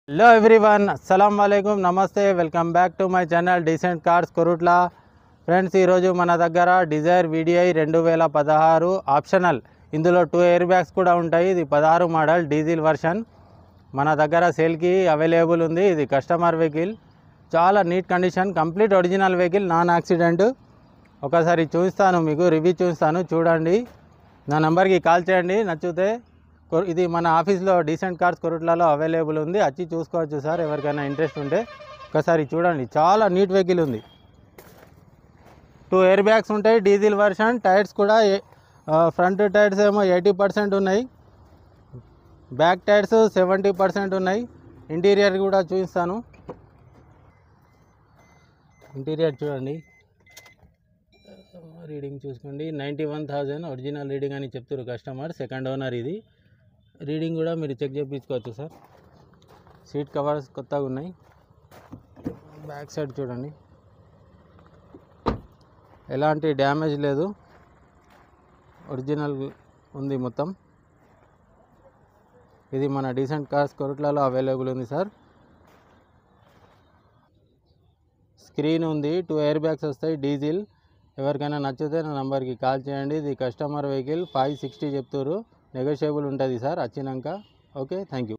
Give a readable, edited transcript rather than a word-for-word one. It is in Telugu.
హలో ఎవ్రీవన్, అస్సలం వాలేకుమ్, నమస్తే. Welcome back to my channel decent cars Korutla. Friends, ఈరోజు మన దగ్గర డిజైర్ VDI 2016 ఆప్షనల్. ఇందులో 2 ఎయిర్ బ్యాగ్స్ కూడా ఉంటాయి. ఇది 16 మోడల్ డీజిల్ వర్షన్ మన దగ్గర సేల్కి అవైలబుల్ ఉంది. ఇది కస్టమర్ వెహికల్, చాలా neat condition, complete original vehicle, non accident. ఒకసారి చూస్తాను, మీకు రివ్యూ చూస్తాను, చూడండి. నా నెంబర్కి కాల్ చేయండి నచ్చితే. ఇది మన ఆఫీస్లో డీసెంట్ కార్స్ కొరుట్లలో అవైలబుల్ ఉంది. వచ్చి చూసుకోవచ్చు సార్, ఎవరికైనా ఇంట్రెస్ట్ ఉంటే ఒకసారి చూడండి. చాలా నీట్ వెహికల్ ఉంది. 2 ఎయిర్ బ్యాగ్స్ ఉంటాయి, డీజిల్ వర్షన్. టైర్స్ కూడా ఫ్రంట్ టైర్స్ ఏమో 80% ఉన్నాయి, బ్యాక్ టైర్స్ 70% ఉన్నాయి. ఇంటీరియర్ కూడా చూపిస్తాను. ఇంటీరియర్ చూడండి, రీడింగ్ చూసుకోండి. 91,000 ఒరిజినల్ రీడింగ్ అని చెప్తారు కస్టమర్. సెకండ్ ఓనర్ ఇది. రీడింగ్ కూడా మీరు చెక్ చేయించుకోవచ్చు సార్. సీట్ కవర్స్ కొత్తగా ఉన్నాయి. బ్యాక్ సైడ్ చూడండి, ఎలాంటి డ్యామేజ్ లేదు, ఒరిజినల్ ఉంది మొత్తం. ఇది మన డీసెంట్ కార్స్ కొరుట్లలో అవైలబుల్ ఉంది సార్. స్క్రీన్ ఉంది, 2 ఎయిర్ బ్యాగ్స్ వస్తాయి, డీజిల్. ఎవరికైనా నచ్చితే నా నంబర్కి కాల్ చేయండి. ఇది కస్టమర్ వెహికల్, 560 చెప్తారు, నెగోషియబుల్ ఉంటుంది సార్ వచ్చినాక. Okay, thank you.